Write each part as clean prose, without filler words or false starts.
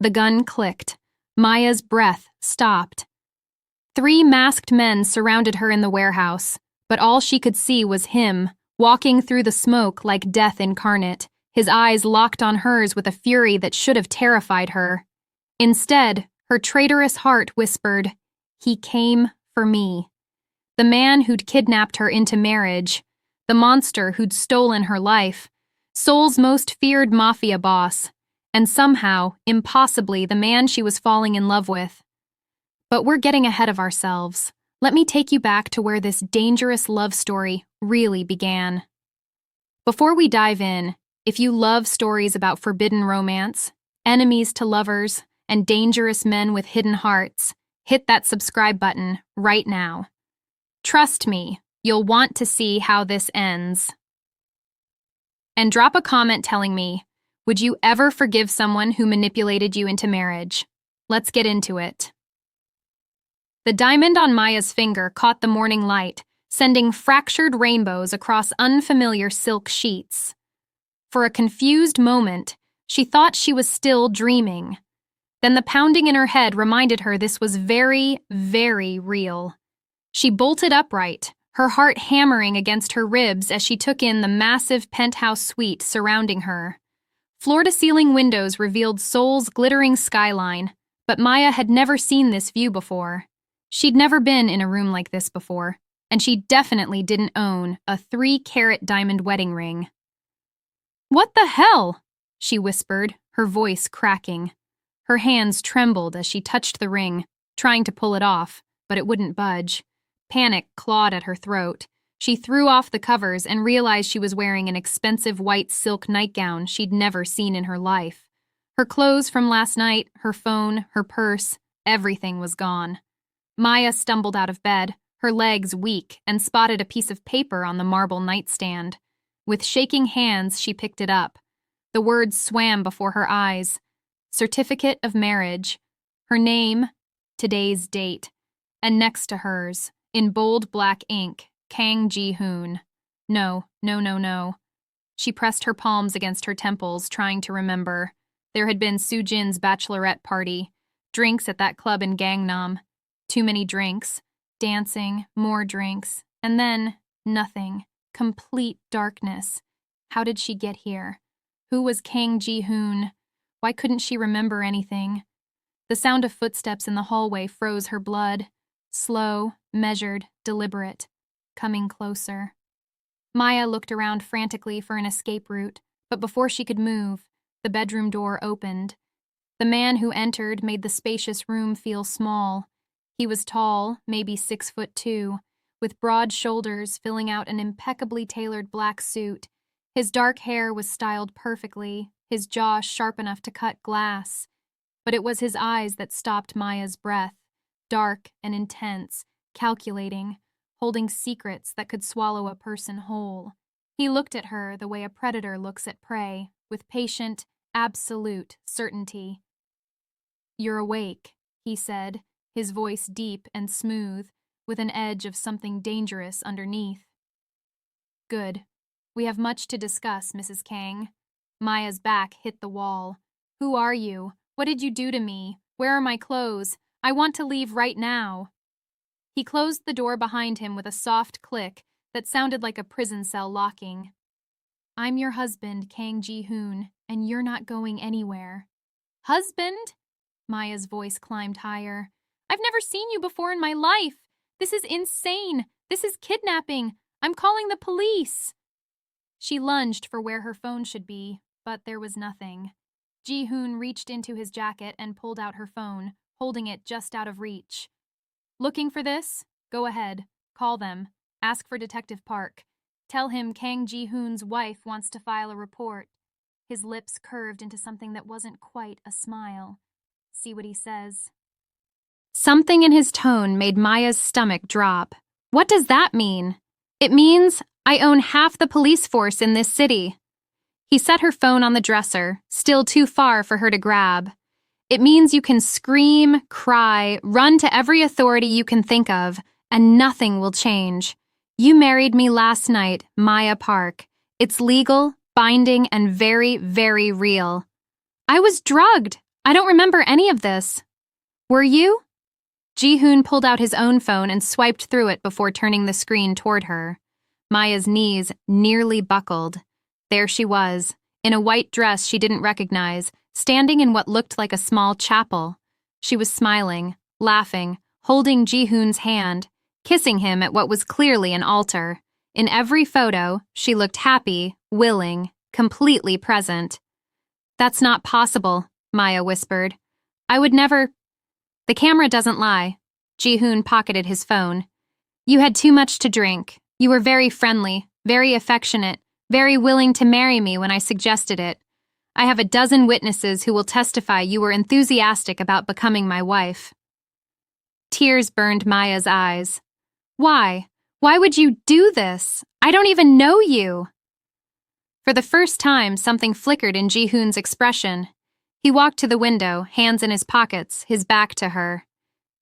The gun clicked. Maya's breath stopped. 3 masked men surrounded her in the warehouse, but all she could see was him, walking through the smoke like death incarnate, his eyes locked on hers with a fury that should have terrified her. Instead, her traitorous heart whispered, "He came for me." The man who'd kidnapped her into marriage, the monster who'd stolen her life, Seoul's most feared mafia boss, and somehow, impossibly, the man she was falling in love with. But we're getting ahead of ourselves. Let me take you back to where this dangerous love story really began. Before we dive in, if you love stories about forbidden romance, enemies to lovers, and dangerous men with hidden hearts, hit that subscribe button right now. Trust me, you'll want to see how this ends. And drop a comment telling me, would you ever forgive someone who manipulated you into marriage? Let's get into it. The diamond on Maya's finger caught the morning light, sending fractured rainbows across unfamiliar silk sheets. For a confused moment, she thought she was still dreaming. Then the pounding in her head reminded her this was very, very real. She bolted upright, her heart hammering against her ribs as she took in the massive penthouse suite surrounding her. Floor-to-ceiling windows revealed Seoul's glittering skyline, but Maya had never seen this view before. She'd never been in a room like this before, and she definitely didn't own a 3-carat diamond wedding ring. "What the hell?" she whispered, her voice cracking. Her hands trembled as she touched the ring, trying to pull it off, but it wouldn't budge. Panic clawed at her throat. She threw off the covers and realized she was wearing an expensive white silk nightgown she'd never seen in her life. Her clothes from last night, her phone, her purse, everything was gone. Maya stumbled out of bed, her legs weak, and spotted a piece of paper on the marble nightstand. With shaking hands, she picked it up. The words swam before her eyes. Certificate of marriage. Her name, today's date, and next to hers, in bold black ink, Kang Ji-hoon. No. She pressed her palms against her temples, trying to remember. There had been Soo-jin's bachelorette party, drinks at that club in Gangnam. Too many drinks, dancing, more drinks, and then nothing. Complete darkness. How did she get here? Who was Kang Ji-hoon? Why couldn't she remember anything? The sound of footsteps in the hallway froze her blood. Slow, measured, deliberate. Coming closer. Maya looked around frantically for an escape route, but before she could move, the bedroom door opened. The man who entered made the spacious room feel small. He was tall, maybe 6'2", with broad shoulders filling out an impeccably tailored black suit. His dark hair was styled perfectly, his jaw sharp enough to cut glass. But it was his eyes that stopped Maya's breath, dark and intense, calculating, holding secrets that could swallow a person whole. He looked at her the way a predator looks at prey, with patient, absolute certainty. "You're awake," he said, his voice deep and smooth, with an edge of something dangerous underneath. "Good. We have much to discuss, Mrs. Kang." Maya's back hit the wall. "Who are you? What did you do to me? Where are my clothes? I want to leave right now." He closed the door behind him with a soft click that sounded like a prison cell locking. "I'm your husband, Kang Ji-hoon, and you're not going anywhere." "Husband?" Maya's voice climbed higher. "I've never seen you before in my life. This is insane. This is kidnapping. I'm calling the police." She lunged for where her phone should be, but there was nothing. Ji-hoon reached into his jacket and pulled out her phone, holding it just out of reach. "Looking for this? Go ahead. Call them. Ask for Detective Park. Tell him Kang Ji-hoon's wife wants to file a report." His lips curved into something that wasn't quite a smile. "See what he says." Something in his tone made Maya's stomach drop. What does that mean? It means I own half the police force in this city. He set her phone on the dresser, still too far for her to grab. It means you can scream, cry, run to every authority you can think of, and nothing will change. You married me last night, Maya Park. It's legal, binding, and very, very real. I was drugged. I don't remember any of this. Were you? Ji-hoon pulled out his own phone and swiped through it before turning the screen toward her. Maya's knees nearly buckled. There she was, in a white dress she didn't recognize, standing in what looked like a small chapel. She was smiling, laughing, holding Ji-hoon's hand, kissing him at what was clearly an altar. In every photo, she looked happy, willing, completely present. "That's not possible," Maya whispered. "I would never—" "The camera doesn't lie." Ji-hoon pocketed his phone. "You had too much to drink. You were very friendly, very affectionate, very willing to marry me when I suggested it. I have a dozen witnesses who will testify you were enthusiastic about becoming my wife." Tears burned Maya's eyes. "Why? Why would you do this? I don't even know you." For the first time, something flickered in Ji-hoon's expression. He walked to the window, hands in his pockets, his back to her.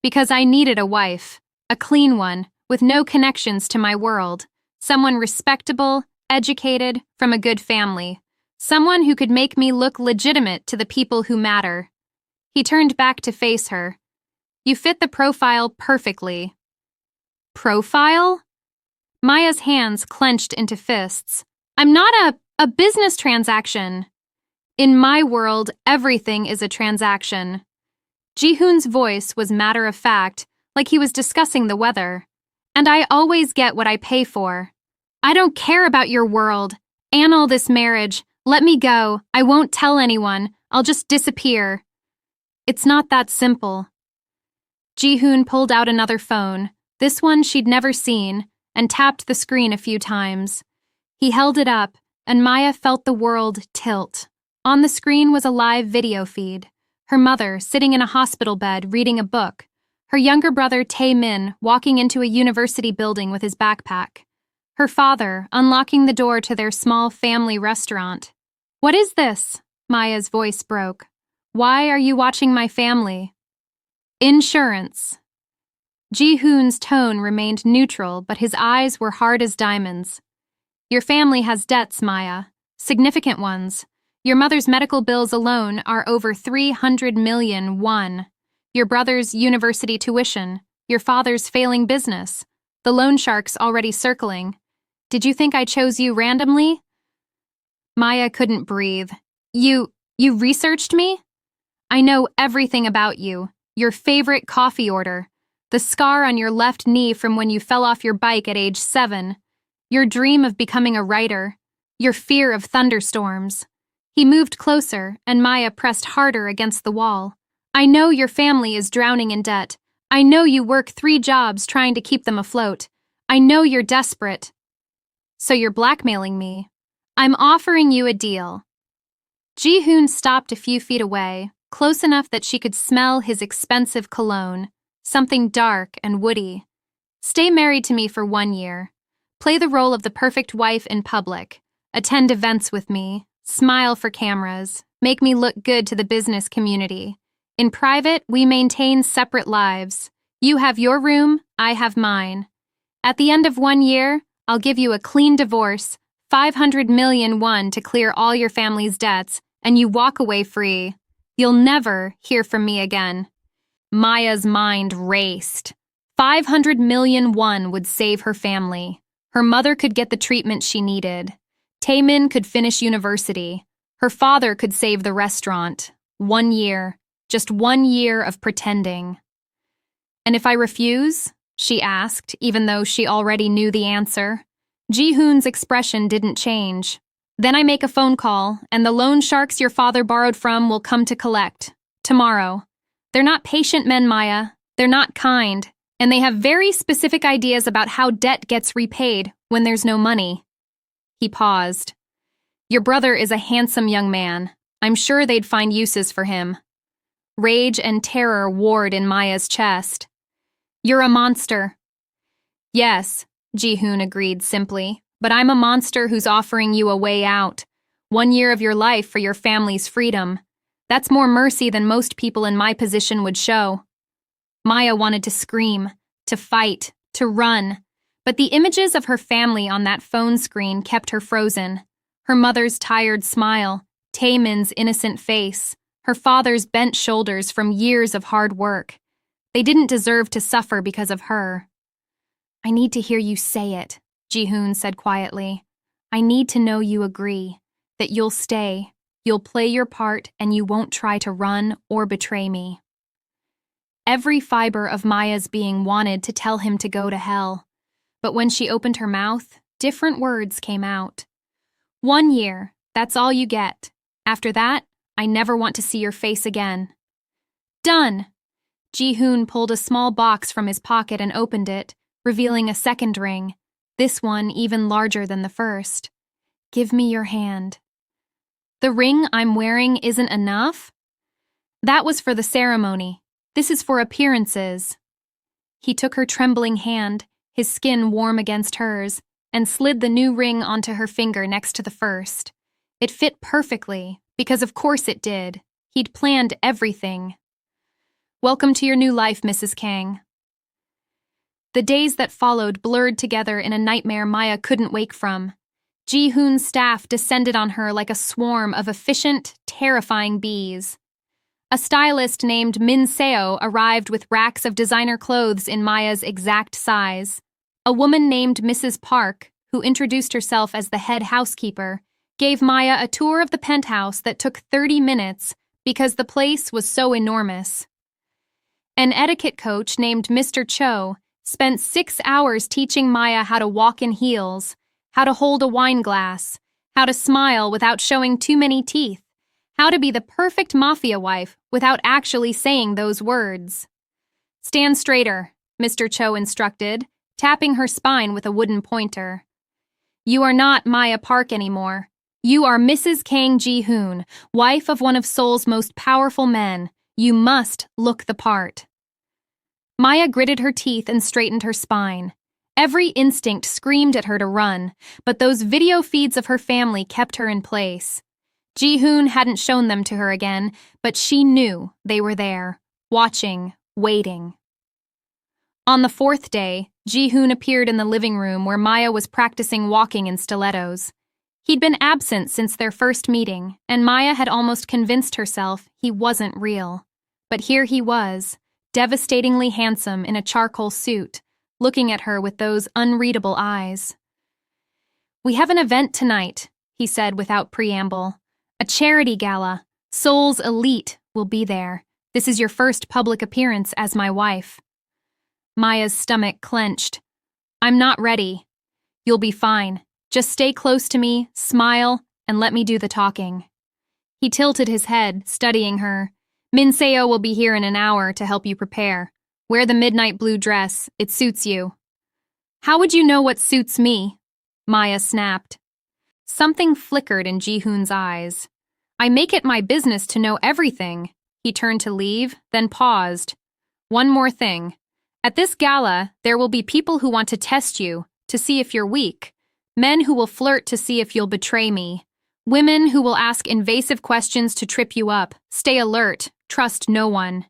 "Because I needed a wife, a clean one, with no connections to my world, someone respectable, educated, from a good family, someone who could make me look legitimate to the people who matter." He turned back to face her. "You fit the profile perfectly." "Profile?" Maya's hands clenched into fists. "I'm not a business transaction." "In my world, everything is a transaction." Ji-hoon's voice was matter-of-fact, like he was discussing the weather. "And I always get what I pay for." "I don't care about your world. Annul this marriage. Let me go. I won't tell anyone. I'll just disappear." "It's not that simple." Ji-hoon pulled out another phone, this one she'd never seen, and tapped the screen a few times. He held it up, and Maya felt the world tilt. On the screen was a live video feed. Her mother, sitting in a hospital bed, reading a book. Her younger brother, Tae-min, walking into a university building with his backpack. Her father, unlocking the door to their small family restaurant. "What is this?" Maya's voice broke. "Why are you watching my family?" "Insurance." Ji-hoon's tone remained neutral, but his eyes were hard as diamonds. "Your family has debts, Maya. Significant ones. Your mother's medical bills alone are over 300 million won. Your brother's university tuition. Your father's failing business. The loan sharks already circling. Did you think I chose you randomly?" Maya couldn't breathe. You researched me?" "I know everything about you. Your favorite coffee order. The scar on your left knee from when you fell off your bike at age 7. Your dream of becoming a writer. Your fear of thunderstorms." He moved closer, and Maya pressed harder against the wall. "I know your family is drowning in debt. I know you work 3 jobs trying to keep them afloat. I know you're desperate." "So you're blackmailing me." "I'm offering you a deal." Ji-hoon stopped a few feet away, close enough that she could smell his expensive cologne, something dark and woody. "Stay married to me for 1 year. Play the role of the perfect wife in public. Attend events with me. Smile for cameras. Make me look good to the business community. In private, we maintain separate lives. You have your room, I have mine. At the end of 1 year, I'll give you a clean divorce, 500 million won to clear all your family's debts, and you walk away free. You'll never hear from me again." Maya's mind raced. 500 million won would save her family. Her mother could get the treatment she needed. Tae-min could finish university. Her father could save the restaurant. 1 year. Just 1 year of pretending. "And if I refuse?" she asked, even though she already knew the answer. Ji-hoon's expression didn't change. "Then I make a phone call, and the loan sharks your father borrowed from will come to collect. Tomorrow. They're not patient men, Maya. They're not kind. And they have very specific ideas about how debt gets repaid when there's no money." He paused. "Your brother is a handsome young man. I'm sure they'd find uses for him." Rage and terror warred in Maya's chest. "You're a monster." "Yes," Ji-hoon agreed simply, "but I'm a monster who's offering you a way out. 1 year of your life for your family's freedom. That's more mercy than most people in my position would show." Maya wanted to scream, to fight, to run, but the images of her family on that phone screen kept her frozen. Her mother's tired smile, Tae-min's innocent face, her father's bent shoulders from years of hard work. They didn't deserve to suffer because of her. "I need to hear you say it," Ji-hoon said quietly. "I need to know you agree, that you'll stay, you'll play your part, and you won't try to run or betray me." Every fiber of Maya's being wanted to tell him to go to hell. But when she opened her mouth, different words came out. "1 year, that's all you get. After that, I never want to see your face again." "Done!" Ji-hoon pulled a small box from his pocket and opened it, revealing a second ring, this one even larger than the first. "Give me your hand." "The ring I'm wearing isn't enough?" "That was for the ceremony. This is for appearances." He took her trembling hand, his skin warm against hers, and slid the new ring onto her finger next to the first. It fit perfectly, because of course it did. He'd planned everything. "Welcome to your new life, Mrs. Kang." The days that followed blurred together in a nightmare Maya couldn't wake from. Ji-hoon's staff descended on her like a swarm of efficient, terrifying bees. A stylist named Min Seo arrived with racks of designer clothes in Maya's exact size. A woman named Mrs. Park, who introduced herself as the head housekeeper, gave Maya a tour of the penthouse that took 30 minutes because the place was so enormous. An etiquette coach named Mr. Cho spent 6 hours teaching Maya how to walk in heels, how to hold a wine glass, how to smile without showing too many teeth, how to be the perfect Mafia wife without actually saying those words. "Stand straighter," Mr. Cho instructed, tapping her spine with a wooden pointer. "You are not Maya Park anymore. You are Mrs. Kang Ji-hoon, wife of one of Seoul's most powerful men. You must look the part." Maya gritted her teeth and straightened her spine. Every instinct screamed at her to run, but those video feeds of her family kept her in place. Ji-hoon hadn't shown them to her again, but she knew they were there, watching, waiting. On the 4th day, Ji-hoon appeared in the living room where Maya was practicing walking in stilettos. He'd been absent since their first meeting, and Maya had almost convinced herself he wasn't real. But here he was, devastatingly handsome in a charcoal suit, looking at her with those unreadable eyes. "We have an event tonight," he said without preamble. "A charity gala. Seoul's elite will be there. This is your first public appearance as my wife." Maya's stomach clenched. "I'm not ready." "You'll be fine. Just stay close to me, smile, and let me do the talking." He tilted his head, studying her. "Min Seo will be here in an hour to help you prepare. Wear the midnight blue dress. It suits you." "How would you know what suits me?" Maya snapped. Something flickered in Ji-hoon's eyes. "I make it my business to know everything." He turned to leave, then paused. "One more thing. At this gala, there will be people who want to test you, to see if you're weak. Men who will flirt to see if you'll betray me. Women who will ask invasive questions to trip you up. Stay alert. Trust no one."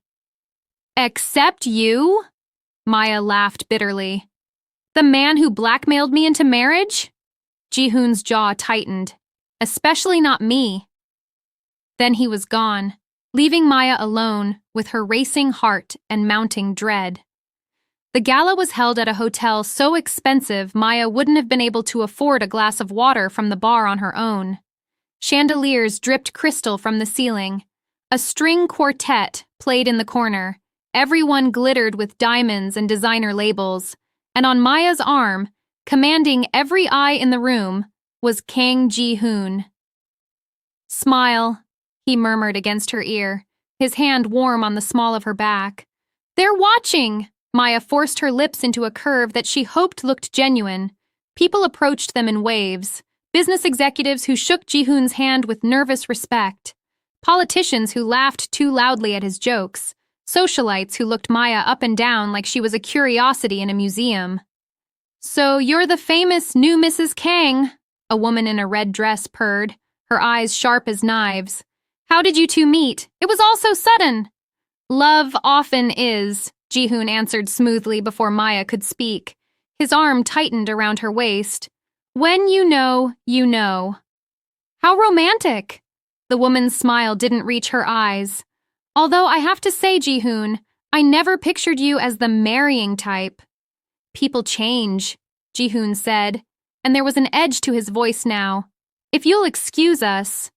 "Except you?" Maya laughed bitterly. "The man who blackmailed me into marriage?" Ji-hoon's jaw tightened. "Especially not me." Then he was gone, leaving Maya alone with her racing heart and mounting dread. The gala was held at a hotel so expensive Maya wouldn't have been able to afford a glass of water from the bar on her own. Chandeliers dripped crystal from the ceiling. A string quartet played in the corner. Everyone glittered with diamonds and designer labels. And on Maya's arm, commanding every eye in the room, was Kang Ji-hoon. "Smile," he murmured against her ear, his hand warm on the small of her back. "They're watching!" Maya forced her lips into a curve that she hoped looked genuine. People approached them in waves. Business executives who shook Ji-hoon's hand with nervous respect. Politicians who laughed too loudly at his jokes. Socialites who looked Maya up and down like she was a curiosity in a museum. "So you're the famous new Mrs. Kang," a woman in a red dress purred, her eyes sharp as knives. "How did you two meet? It was all so sudden." "Love often is," Ji-hoon answered smoothly before Maya could speak. His arm tightened around her waist. "When you know, you know." "How romantic." The woman's smile didn't reach her eyes. Although I have to say, Ji-hoon, I never pictured you as the marrying type. People change, Ji-hoon said, and there was an edge to his voice now. If you'll excuse us.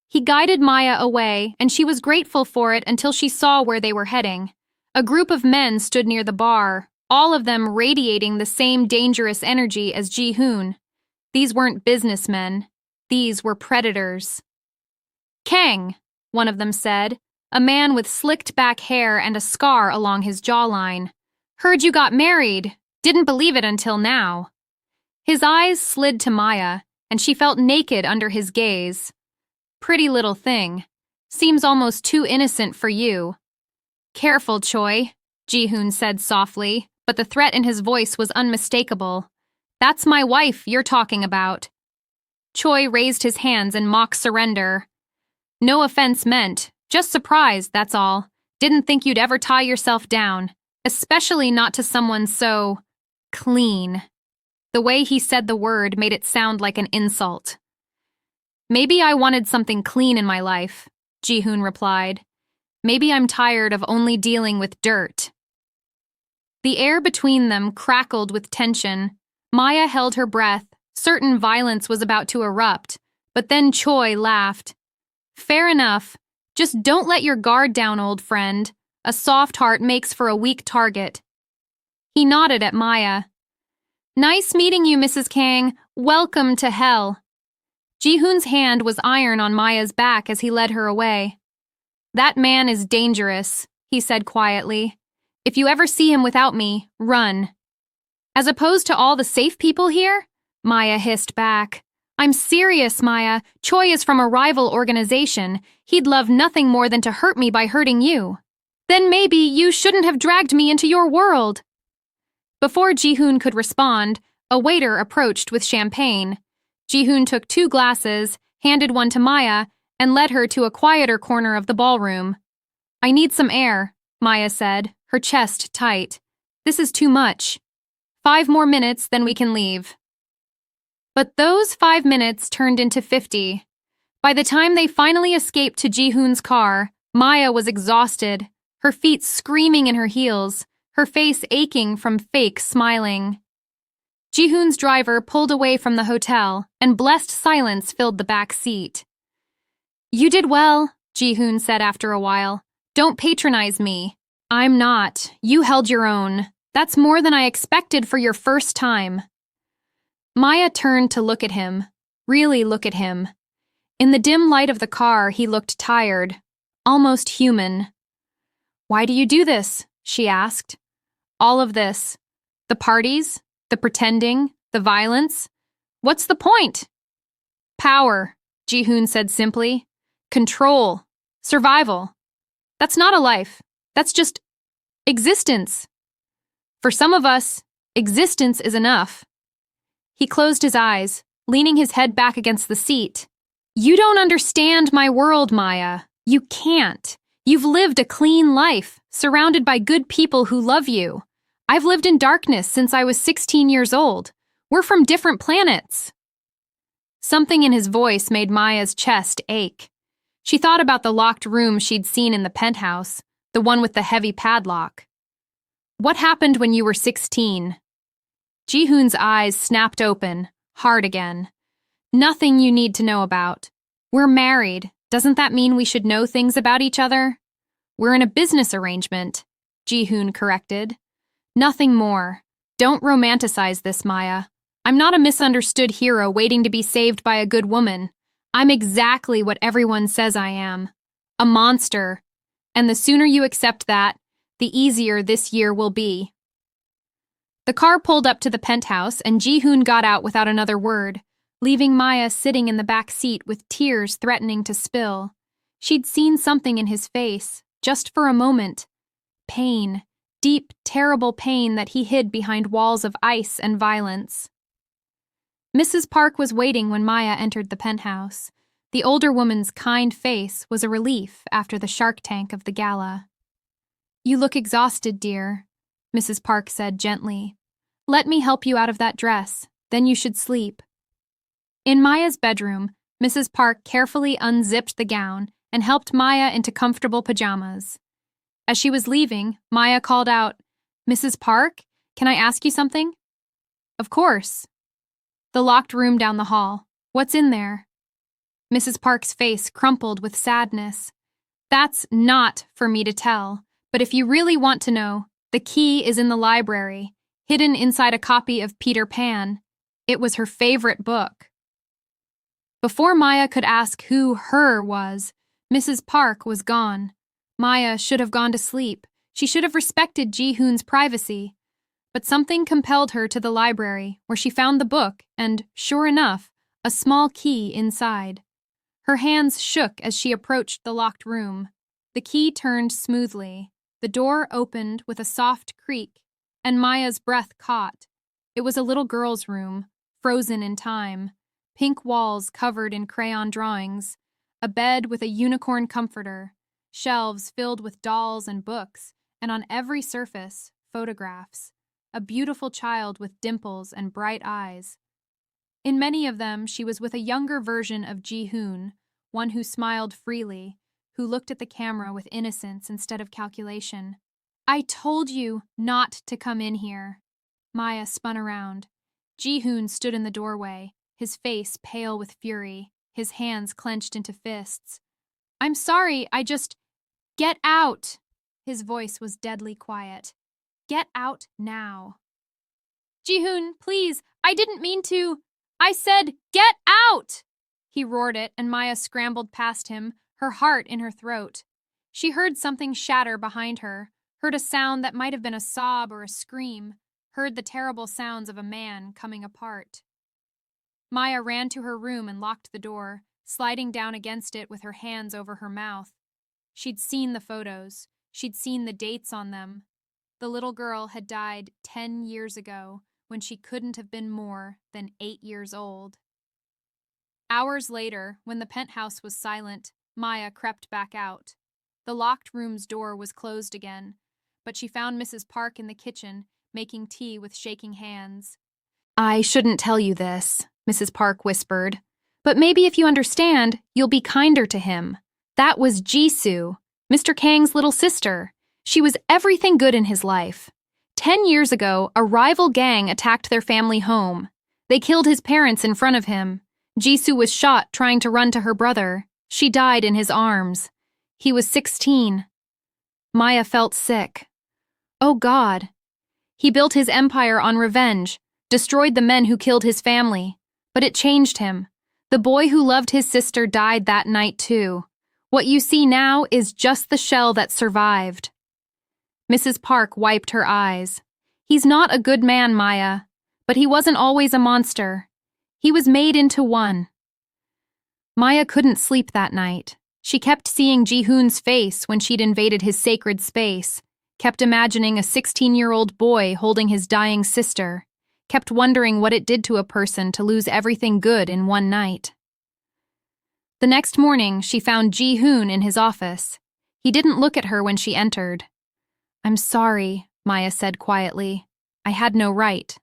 He guided Maya away, and she was grateful for it until she saw where they were heading. A group of men stood near the bar, all of them radiating the same dangerous energy as Ji-hoon. These weren't businessmen. These were predators. Kang, one of them said, a man with slicked back hair and a scar along his jawline. Heard you got married. Didn't believe it until now. His eyes slid to Maya, and she felt naked under his gaze. Pretty little thing. Seems almost too innocent for you. Careful, Choi, Ji-hoon said softly, but the threat in his voice was unmistakable. That's my wife you're talking about. Choi raised his hands in mock surrender. No offense meant, just surprised, that's all. Didn't think you'd ever tie yourself down, especially not to someone so clean. The way he said the word made it sound like an insult. Maybe I wanted something clean in my life, Ji-hoon replied. Maybe I'm tired of only dealing with dirt. The air between them crackled with tension. Maya held her breath, certain violence was about to erupt, but then Choi laughed. Fair enough. Just don't let your guard down, old friend. A soft heart makes for a weak target. He nodded at Maya. Nice meeting you, Mrs. Kang. Welcome to hell. Ji-hoon's hand was iron on Maya's back as he led her away. That man is dangerous, he said quietly. If you ever see him without me, run. As opposed to all the safe people here? Maya hissed back. I'm serious, Maya. Choi is from a rival organization. He'd love nothing more than to hurt me by hurting you. Then maybe you shouldn't have dragged me into your world. Before Ji-hoon could respond, a waiter approached with champagne. Ji-hoon took 2 glasses, handed one to Maya, and led her to a quieter corner of the ballroom. I need some air, Maya said, her chest tight. This is too much. 5 more minutes, then we can leave. But those 5 minutes turned into 50. By the time they finally escaped to Ji-hoon's car, Maya was exhausted, her feet screaming in her heels, her face aching from fake smiling. Ji-hoon's driver pulled away from the hotel, and blessed silence filled the back seat. You did well, Ji-hoon said after a while. Don't patronize me. I'm not. You held your own. That's more than I expected for your first time. Maya turned to look at him, really look at him. In the dim light of the car, he looked tired, almost human. Why do you do this? She asked. All of this. The parties, the pretending, the violence. What's the point? Power, Ji-hoon said simply. Control. Survival. That's not a life. That's just existence. For some of us, existence is enough. He closed his eyes, leaning his head back against the seat. You don't understand my world, Maya. You can't. You've lived a clean life, surrounded by good people who love you. I've lived in darkness since I was 16 years old. We're from different planets. Something in his voice made Maya's chest ache. She thought about the locked room she'd seen in the penthouse, the one with the heavy padlock. What happened when you were 16? Ji-hoon's eyes snapped open, hard again. Nothing you need to know about. We're married. Doesn't that mean we should know things about each other? We're in a business arrangement, Ji-hoon corrected. Nothing more. Don't romanticize this, Maya. I'm not a misunderstood hero waiting to be saved by a good woman. I'm exactly what everyone says I am. A monster. And the sooner you accept that, the easier this year will be. The car pulled up to the penthouse, and Ji-hoon got out without another word, leaving Maya sitting in the back seat with tears threatening to spill. She'd seen something in his face, just for a moment. Pain, deep, terrible pain that he hid behind walls of ice and violence. Mrs. Park was waiting when Maya entered the penthouse. The older woman's kind face was a relief after the shark tank of the gala. You look exhausted, dear, Mrs. Park said gently. Let me help you out of that dress, then you should sleep. In Maya's bedroom, Mrs. Park carefully unzipped the gown and helped Maya into comfortable pajamas. As she was leaving, Maya called out, "Mrs. Park, can I ask you something?" "Of course." "The locked room down the hall. What's in there?" Mrs. Park's face crumpled with sadness. "That's not for me to tell, but if you really want to know, the key is in the library, hidden inside a copy of Peter Pan. It was her favorite book." Before Maya could ask who "her" was, Mrs. Park was gone. Maya should have gone to sleep. She should have respected Ji-hoon's privacy. But something compelled her to the library, where she found the book and, sure enough, a small key inside. Her hands shook as she approached the locked room. The key turned smoothly. The door opened with a soft creak, and Maya's breath caught. It was a little girl's room, frozen in time. Pink walls covered in crayon drawings, a bed with a unicorn comforter, shelves filled with dolls and books, and on every surface, photographs. A beautiful child with dimples and bright eyes. In many of them, she was with a younger version of Ji-hoon, one who smiled freely, who looked at the camera with innocence instead of calculation. "I told you not to come in here." Maya spun around. Ji-hoon stood in the doorway, his face pale with fury, his hands clenched into fists. "I'm sorry, Get out!" His voice was deadly quiet. "Get out now." "Ji-hoon, please, I didn't mean to. I said, get out!" He roared it, and Maya scrambled past him, her heart in her throat. She heard something shatter behind her, heard a sound that might have been a sob or a scream, heard the terrible sounds of a man coming apart. Maya ran to her room and locked the door, sliding down against it with her hands over her mouth. She'd seen the photos. She'd seen the dates on them. The little girl had died 10 years ago, when she couldn't have been more than 8 years old. Hours later, when the penthouse was silent, Maya crept back out. The locked room's door was closed again, but she found Mrs. Park in the kitchen, making tea with shaking hands. "I shouldn't tell you this," Mrs. Park whispered, "but maybe if you understand, you'll be kinder to him. That was Jisoo, Mr. Kang's little sister. She was everything good in his life. 10 years ago, a rival gang attacked their family home. They killed his parents in front of him. Jisoo was shot trying to run to her brother. She died in his arms. He was 16. Maya felt sick. Oh God. He built his empire on revenge, destroyed the men who killed his family. But it changed him. The boy who loved his sister died that night too. What you see now is just the shell that survived." Mrs. Park wiped her eyes. "He's not a good man, Maya, but he wasn't always a monster. He was made into one." Maya couldn't sleep that night. She kept seeing Ji-hoon's face when she'd invaded his sacred space, kept imagining a 16-year-old boy holding his dying sister, kept wondering what it did to a person to lose everything good in one night. The next morning, she found Ji-hoon in his office. He didn't look at her when she entered. "I'm sorry," Maya said quietly. "I had no right."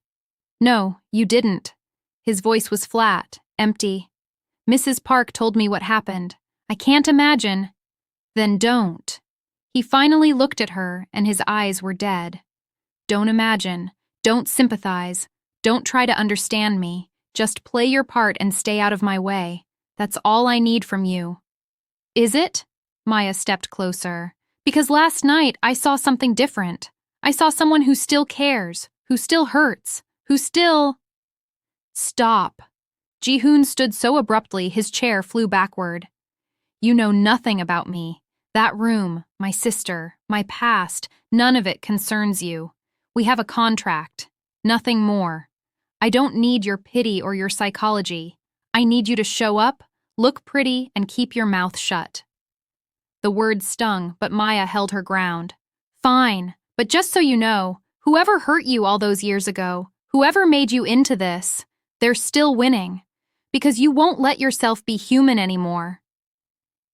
"No, you didn't." His voice was flat, empty. "Mrs. Park told me what happened. I can't imagine." "Then don't." He finally looked at her, and his eyes were dead. "Don't imagine. Don't sympathize. Don't try to understand me. Just play your part and stay out of my way. That's all I need from you." "Is it?" Maya stepped closer. "Because last night I saw something different. I saw someone who still cares, who still hurts, who still—" "Stop." Ji-hoon stood so abruptly his chair flew backward. "You know nothing about me. That room, my sister, my past, none of it concerns you. We have a contract. Nothing more. I don't need your pity or your psychology. I need you to show up, look pretty, and keep your mouth shut." The words stung, but Maya held her ground. "Fine, but just so you know, whoever hurt you all those years ago, whoever made you into this, they're still winning. Because you won't let yourself be human anymore."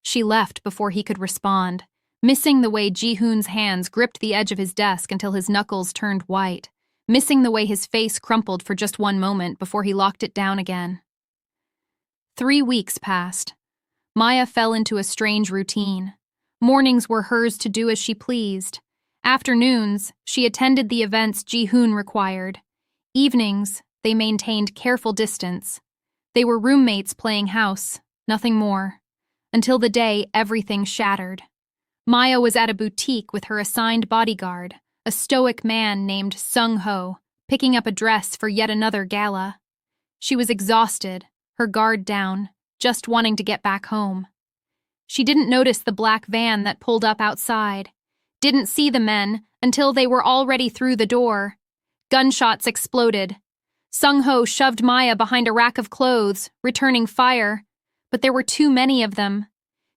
She left before he could respond, missing the way Ji-hoon's hands gripped the edge of his desk until his knuckles turned white, missing the way his face crumpled for just one moment before he locked it down again. 3 weeks passed. Maya fell into a strange routine. Mornings were hers to do as she pleased. Afternoons, she attended the events Ji-hoon required. Evenings, they maintained careful distance. They were roommates playing house, nothing more. Until the day everything shattered. Maya was at a boutique with her assigned bodyguard, a stoic man named Sung-ho, picking up a dress for yet another gala. She was exhausted, her guard down, just wanting to get back home. She didn't notice the black van that pulled up outside, didn't see the men until they were already through the door. Gunshots exploded. Sung-ho shoved Maya behind a rack of clothes, returning fire, but there were too many of them.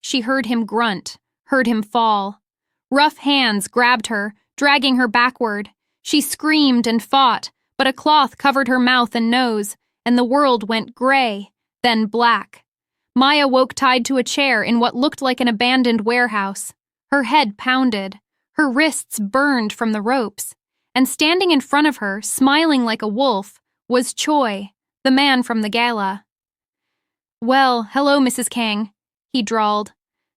She heard him grunt, heard him fall. Rough hands grabbed her, dragging her backward. She screamed and fought, but a cloth covered her mouth and nose, and the world went gray, then black. Maya woke tied to a chair in what looked like an abandoned warehouse. Her head pounded. Her wrists burned from the ropes. And standing in front of her, smiling like a wolf, was Choi, the man from the gala. "Well, hello, Mrs. Kang," he drawled.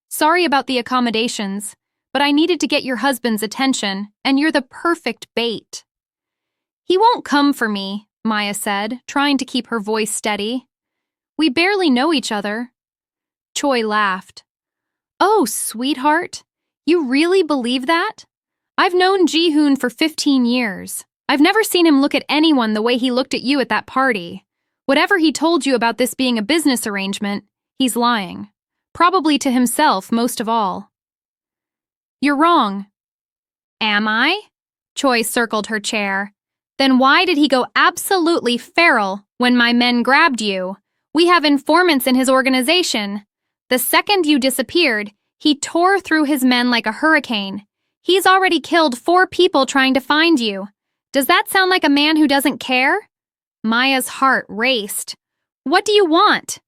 "Sorry about the accommodations, but I needed to get your husband's attention, and you're the perfect bait." "He won't come for me," Maya said, trying to keep her voice steady. "We barely know each other." Choi laughed. "Oh, sweetheart, you really believe that? I've known Ji-hoon for 15 years. I've never seen him look at anyone the way he looked at you at that party. Whatever he told you about this being a business arrangement, he's lying. Probably to himself most of all." "You're wrong." "Am I?" Choi circled her chair. "Then why did he go absolutely feral when my men grabbed you? We have informants in his organization. The second you disappeared, he tore through his men like a hurricane. He's already killed 4 people trying to find you. Does that sound like a man who doesn't care?" Maya's heart raced. "What do you want?"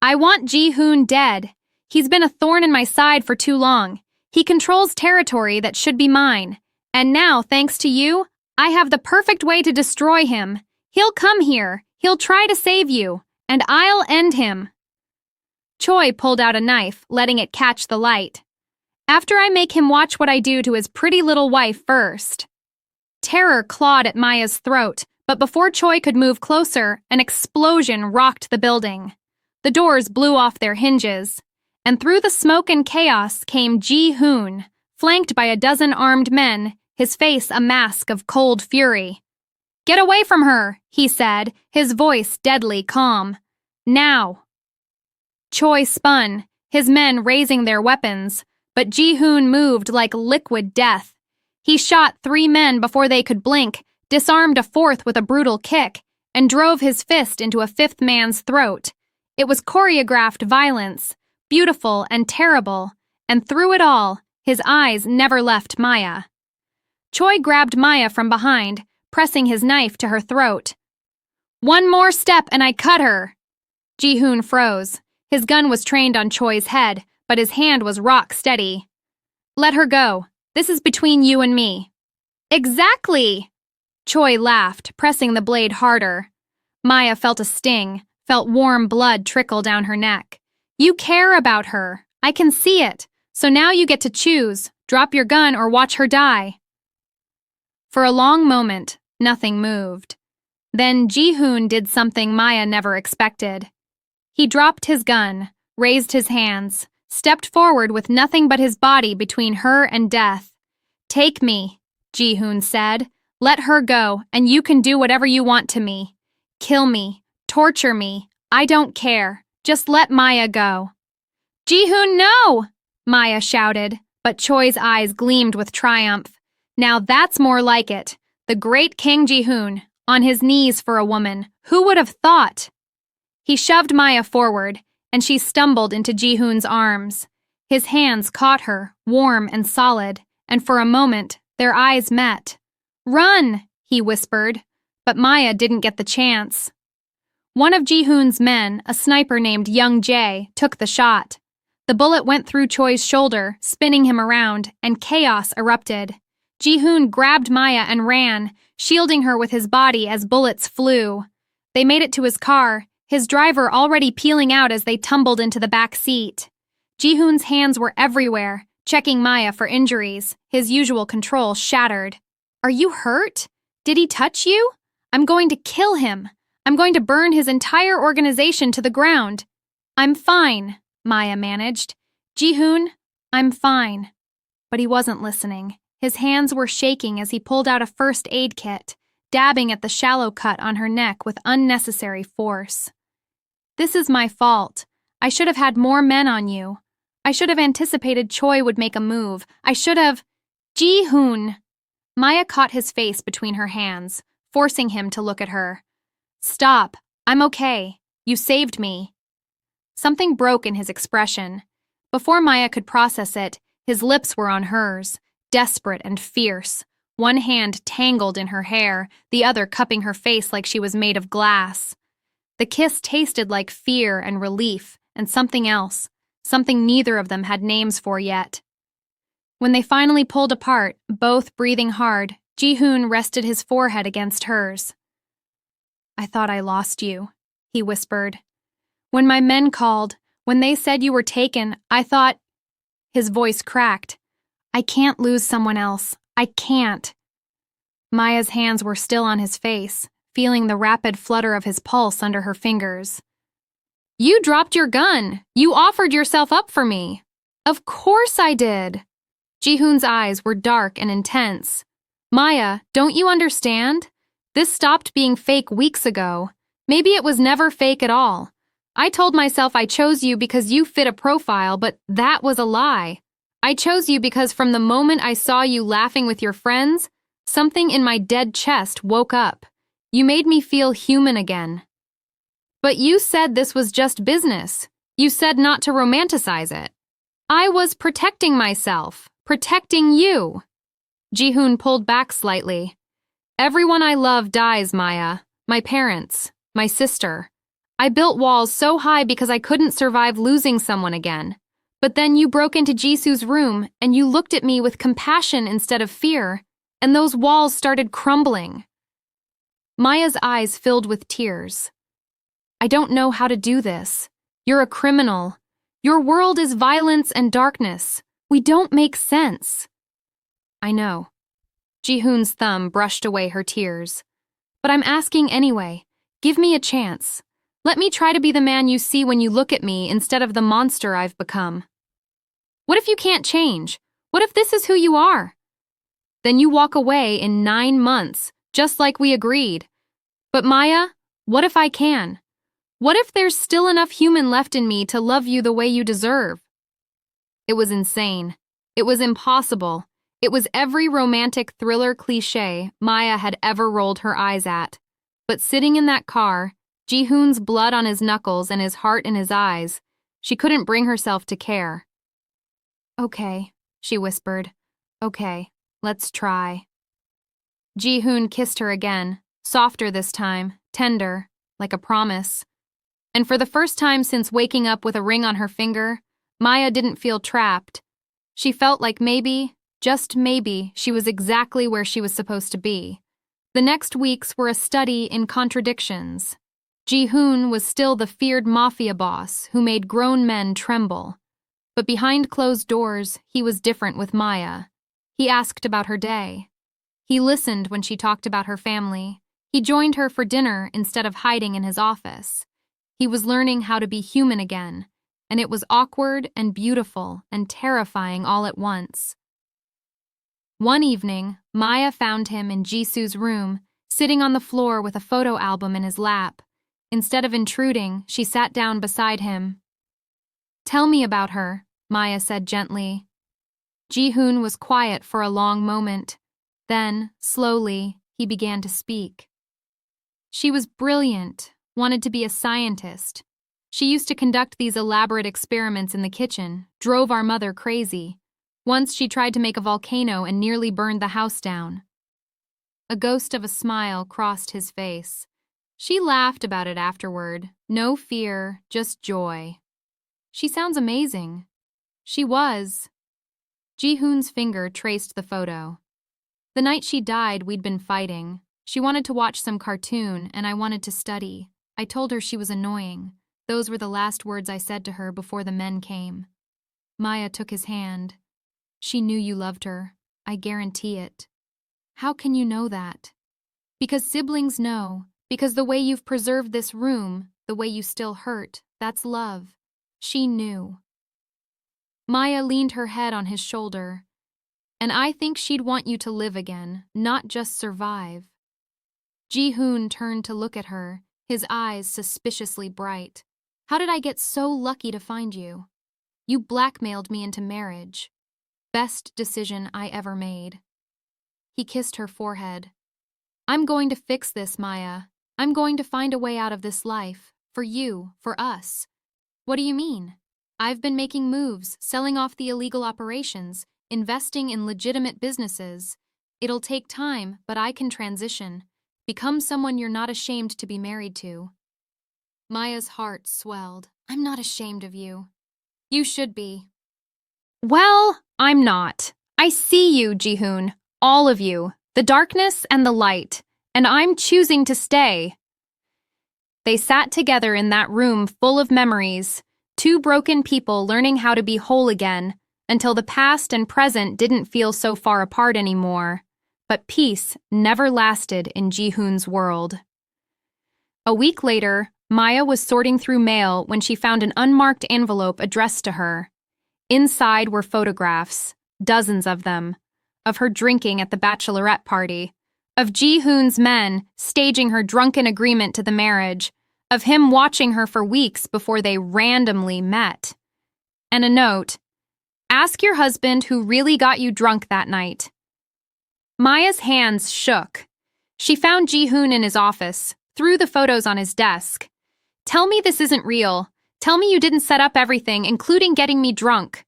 "I want Ji-hoon dead. He's been a thorn in my side for too long. He controls territory that should be mine. And now, thanks to you, I have the perfect way to destroy him. He'll come here, he'll try to save you, and I'll end him." Choi pulled out a knife, letting it catch the light. "After I make him watch what I do to his pretty little wife first." Terror clawed at Maya's throat, but before Choi could move closer, an explosion rocked the building. The doors blew off their hinges, and through the smoke and chaos came Ji-hoon, flanked by a dozen armed men, his face a mask of cold fury. "Get away from her," he said, his voice deadly calm. "Now." Choi spun, his men raising their weapons, but Ji-hoon moved like liquid death. He shot 3 men before they could blink, disarmed a 4th with a brutal kick, and drove his fist into a 5th man's throat. It was choreographed violence, beautiful and terrible, and through it all, his eyes never left Maya. Choi grabbed Maya from behind, pressing his knife to her throat. "One more step and I cut her." Ji-hoon froze. His gun was trained on Choi's head, but his hand was rock steady. "Let her go. This is between you and me." "Exactly!" Choi laughed, pressing the blade harder. Maya felt a sting, felt warm blood trickle down her neck. "You care about her. I can see it. So now you get to choose. Drop your gun or watch her die." For a long moment, nothing moved. Then Ji-hoon did something Maya never expected. He dropped his gun, raised his hands, stepped forward with nothing but his body between her and death. "Take me," Ji-hoon said. "Let her go, and you can do whatever you want to me. Kill me, torture me, I don't care. Just let Maya go." "Ji-hoon, no!" Maya shouted, but Choi's eyes gleamed with triumph. Now that's more like it. The great Kang Ji-hoon, on his knees for a woman. Who would have thought? He shoved Maya forward, and she stumbled into Ji-hoon's arms. His hands caught her, warm and solid, and for a moment, their eyes met. "Run," he whispered, but Maya didn't get the chance. One of Ji-hoon's men, a sniper named Young Jae, took the shot. The bullet went through Choi's shoulder, spinning him around, and chaos erupted. Ji-hoon grabbed Maya and ran, shielding her with his body as bullets flew. They made it to his car, his driver already peeling out as they tumbled into the back seat. Ji-hoon's hands were everywhere, checking Maya for injuries, his usual control shattered. Are you hurt? Did he touch you? I'm going to kill him. I'm going to burn his entire organization to the ground. I'm fine, Maya managed. Ji-hoon, I'm fine. But he wasn't listening. His hands were shaking as he pulled out a first aid kit, dabbing at the shallow cut on her neck with unnecessary force. This is my fault. I should have had more men on you. I should have anticipated Choi would make a move. I should have… Ji-hoon! Maya caught his face between her hands, forcing him to look at her. Stop. I'm okay. You saved me. Something broke in his expression. Before Maya could process it, his lips were on hers, desperate and fierce, one hand tangled in her hair, the other cupping her face like she was made of glass. The kiss tasted like fear and relief and something else, something neither of them had names for yet. When they finally pulled apart, both breathing hard, Ji-hoon rested his forehead against hers. I thought I lost you, he whispered. When my men called, when they said you were taken, I thought… His voice cracked. I can't lose someone else. I can't. Maya's hands were still on his face, feeling the rapid flutter of his pulse under her fingers. You dropped your gun. You offered yourself up for me. Of course I did. Ji-hoon's eyes were dark and intense. Maya, don't you understand? This stopped being fake weeks ago. Maybe it was never fake at all. I told myself I chose you because you fit a profile, but that was a lie. I chose you because from the moment I saw you laughing with your friends, something in my dead chest woke up. You made me feel human again. But you said this was just business. You said not to romanticize it. I was protecting myself, protecting you. Ji-hoon pulled back slightly. Everyone I love dies, Maya. My parents, my sister. I built walls so high because I couldn't survive losing someone again. But then you broke into Jisoo's room and you looked at me with compassion instead of fear, and those walls started crumbling. Maya's eyes filled with tears. I don't know how to do this. You're a criminal. Your world is violence and darkness. We don't make sense. I know. Ji-hoon's thumb brushed away her tears. But I'm asking anyway. Give me a chance. Let me try to be the man you see when you look at me instead of the monster I've become. What if you can't change? What if this is who you are? Then you walk away in 9 months, just like we agreed. But Maya, what if I can? What if there's still enough human left in me to love you the way you deserve? It was insane. It was impossible. It was every romantic thriller cliché Maya had ever rolled her eyes at. But sitting in that car, Ji-hoon's blood on his knuckles and his heart in his eyes, she couldn't bring herself to care. Okay, she whispered. Okay, let's try. Ji-hoon kissed her again, softer this time, tender, like a promise. And for the first time since waking up with a ring on her finger, Maya didn't feel trapped. She felt like maybe, just maybe, she was exactly where she was supposed to be. The next weeks were a study in contradictions. Ji-hoon was still the feared Mafia boss who made grown men tremble. But behind closed doors, he was different with Maya. He asked about her day. He listened when she talked about her family. He joined her for dinner instead of hiding in his office. He was learning how to be human again, and it was awkward and beautiful and terrifying all at once. One evening, Maya found him in Jisoo's room, sitting on the floor with a photo album in his lap. Instead of intruding, she sat down beside him. Tell me about her, Maya said gently. Ji-hoon was quiet for a long moment. Then, slowly, he began to speak. She was brilliant, wanted to be a scientist. She used to conduct these elaborate experiments in the kitchen, drove our mother crazy. Once she tried to make a volcano and nearly burned the house down. A ghost of a smile crossed his face. She laughed about it afterward. No fear, just joy. She sounds amazing. She was. Ji-hoon's finger traced the photo. The night she died, we'd been fighting. She wanted to watch some cartoon, and I wanted to study. I told her she was annoying. Those were the last words I said to her before the men came. Maya took his hand. She knew you loved her. I guarantee it. How can you know that? Because siblings know. Because the way you've preserved this room, the way you still hurt, that's love. She knew. Maya leaned her head on his shoulder. And I think she'd want you to live again, not just survive. Ji-hoon turned to look at her, his eyes suspiciously bright. How did I get so lucky to find you? You blackmailed me into marriage. Best decision I ever made. He kissed her forehead. I'm going to fix this, Maya. I'm going to find a way out of this life. For you, for us. What do you mean? I've been making moves, selling off the illegal operations, investing in legitimate businesses. It'll take time, but I can transition. Become someone you're not ashamed to be married to. Maya's heart swelled. I'm not ashamed of you. You should be. Well, I'm not. I see you, Ji-hoon. All of you. The darkness and the light. And I'm choosing to stay. They sat together in that room full of memories, two broken people learning how to be whole again, until the past and present didn't feel so far apart anymore. But peace never lasted in Ji-hoon's world. A week later, Maya was sorting through mail when she found an unmarked envelope addressed to her. Inside were photographs, dozens of them, of her drinking at the bachelorette party, of Ji-hoon's men staging her drunken agreement to the marriage, of him watching her for weeks before they randomly met. And a note, ask your husband who really got you drunk that night. Maya's hands shook. She found Ji-hoon in his office, threw the photos on his desk. Tell me this isn't real. Tell me you didn't set up everything, including getting me drunk.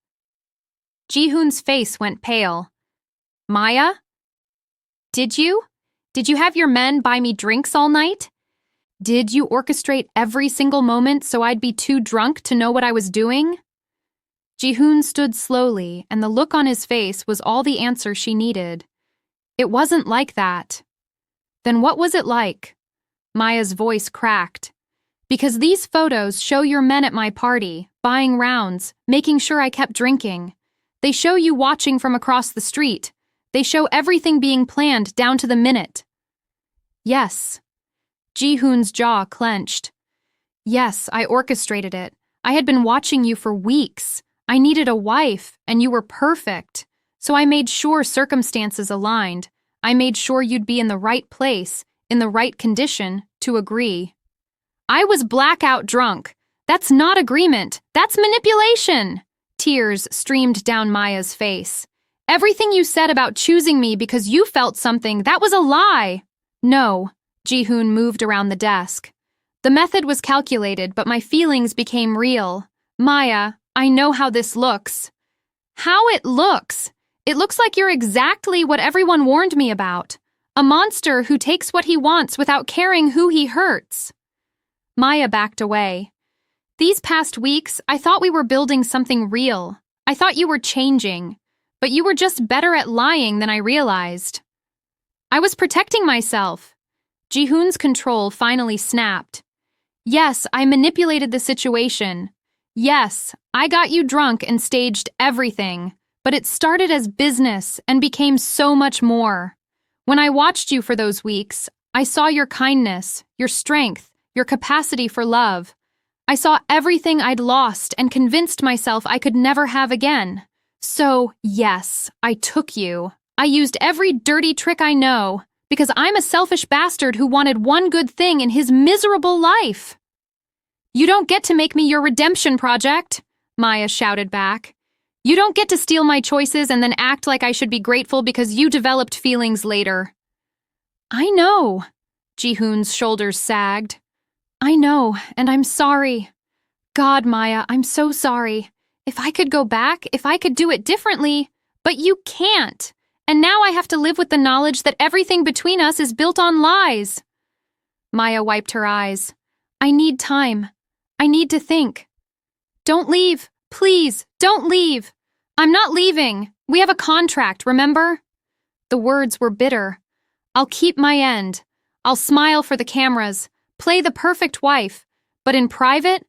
Ji-hoon's face went pale. Maya? Did you? Did you have your men buy me drinks all night? Did you orchestrate every single moment so I'd be too drunk to know what I was doing? Ji-hoon stood slowly, and the look on his face was all the answer she needed. It wasn't like that. Then what was it like? Maya's voice cracked. Because these photos show your men at my party, buying rounds, making sure I kept drinking. They show you watching from across the street. They show everything being planned down to the minute. Yes. Ji-hoon's jaw clenched. Yes, I orchestrated it. I had been watching you for weeks. I needed a wife, and you were perfect. So I made sure circumstances aligned. I made sure you'd be in the right place, in the right condition, to agree. I was blackout drunk. That's not agreement. That's manipulation. Tears streamed down Maya's face. Everything you said about choosing me because you felt something, that was a lie. No. Ji-hoon moved around the desk. The method was calculated, but my feelings became real. Maya, I know how this looks. How it looks? It looks like you're exactly what everyone warned me about. A monster who takes what he wants without caring who he hurts. Maya backed away. These past weeks, I thought we were building something real. I thought you were changing. But you were just better at lying than I realized. I was protecting myself. Ji-hoon's control finally snapped. Yes, I manipulated the situation. Yes, I got you drunk and staged everything. But it started as business and became so much more. When I watched you for those weeks, I saw your kindness, your strength, your capacity for love. I saw everything I'd lost and convinced myself I could never have again. So, yes, I took you. I used every dirty trick I know, because I'm a selfish bastard who wanted one good thing in his miserable life. You don't get to make me your redemption project, Maya shouted back. You don't get to steal my choices and then act like I should be grateful because you developed feelings later. I know. Ji-hoon's shoulders sagged. I know, and I'm sorry. God, Maya, I'm so sorry. If I could go back, if I could do it differently, but you can't. And now I have to live with the knowledge that everything between us is built on lies. Maya wiped her eyes. I need time. I need to think. Don't leave. Please, don't leave. I'm not leaving. We have a contract, remember? The words were bitter. I'll keep my end. I'll smile for the cameras, Play the perfect wife. But in private,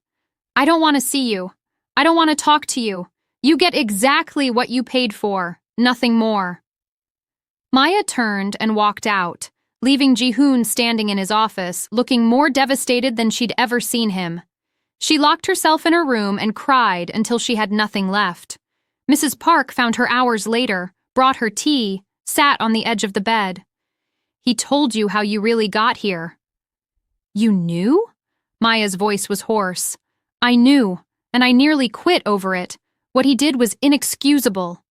I don't want to see you. I don't want to talk to you. You get exactly what you paid for, nothing more. Maya turned and walked out, leaving Ji-hoon standing in his office, looking more devastated than she'd ever seen him. She locked herself in her room and cried until she had nothing left. Mrs. Park found her hours later, brought her tea, sat on the edge of the bed. He told you how you really got here. You knew? Maya's voice was hoarse. I knew, and I nearly quit over it. What he did was inexcusable.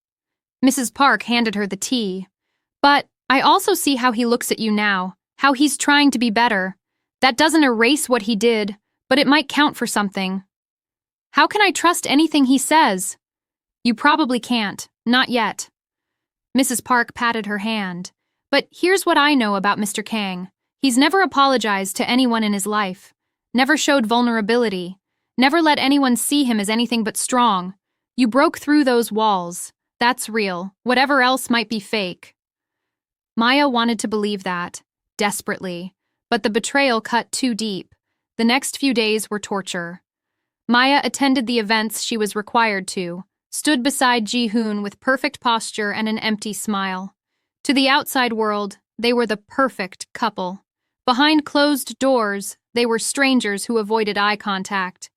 Mrs. Park handed her the tea. But I also see how he looks at you now, how he's trying to be better. That doesn't erase what he did, but it might count for something. How can I trust anything he says? You probably can't, not yet. Mrs. Park patted her hand. But here's what I know about Mr. Kang. He's never apologized to anyone in his life, never showed vulnerability, never let anyone see him as anything but strong. You broke through those walls. That's real. Whatever else might be fake. Maya wanted to believe that, desperately, but the betrayal cut too deep. The next few days were torture. Maya attended the events she was required to, stood beside Ji-hoon with perfect posture and an empty smile. To the outside world, they were the perfect couple. Behind closed doors, they were strangers who avoided eye contact.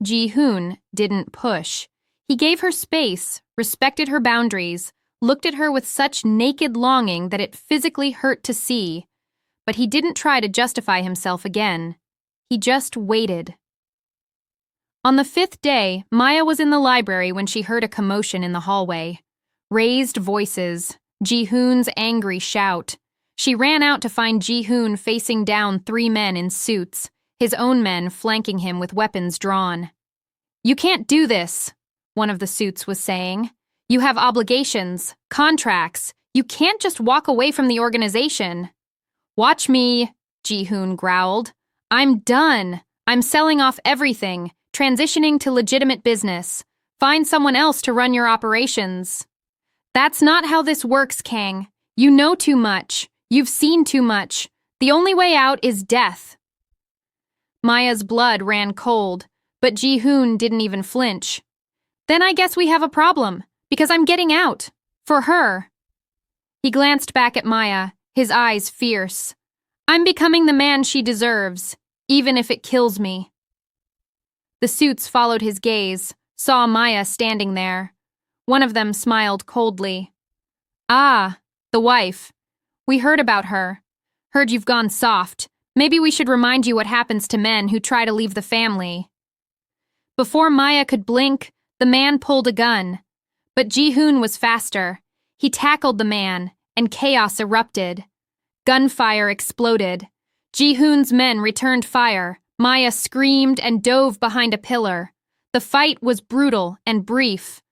Ji-hoon didn't push. He gave her space, respected her boundaries, looked at her with such naked longing that it physically hurt to see. But he didn't try to justify himself again. He just waited. On the 5th day, Maya was in the library when she heard a commotion in the hallway. Raised voices, Ji-hoon's angry shout. She ran out to find Ji-hoon facing down 3 men in suits, his own men flanking him with weapons drawn. You can't do this, one of the suits was saying. You have obligations, contracts. You can't just walk away from the organization. Watch me, Ji-hoon growled. I'm done. I'm selling off everything, transitioning to legitimate business. Find someone else to run your operations. That's not how this works, Kang. You know too much. You've seen too much. The only way out is death. Maya's blood ran cold, but Ji-hoon didn't even flinch. Then I guess we have a problem, because I'm getting out. For her. He glanced back at Maya, his eyes fierce. I'm becoming the man she deserves, even if it kills me. The suits followed his gaze, saw Maya standing there. One of them smiled coldly. Ah, the wife. We heard about her. Heard you've gone soft. Maybe we should remind you what happens to men who try to leave the family. Before Maya could blink, the man pulled a gun. But Ji-hoon was faster. He tackled the man, and chaos erupted. Gunfire exploded. Ji-hoon's men returned fire. Maya screamed and dove behind a pillar. The fight was brutal and brief.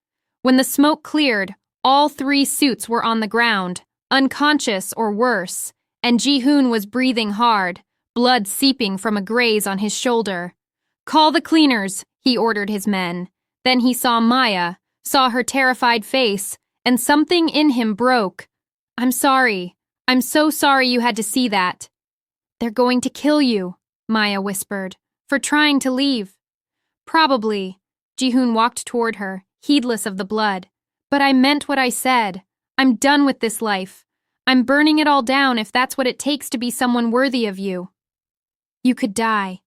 When the smoke cleared, all 3 suits were on the ground, unconscious or worse, and Ji-hoon was breathing hard, blood seeping from a graze on his shoulder. Call the cleaners, he ordered his men. Then he saw Maya, saw her terrified face, and something in him broke. I'm sorry. I'm so sorry you had to see that. They're going to kill you, Maya whispered, for trying to leave. Probably. Ji-hoon walked toward her, heedless of the blood. But I meant what I said. I'm done with this life. I'm burning it all down if that's what it takes to be someone worthy of you. You could die.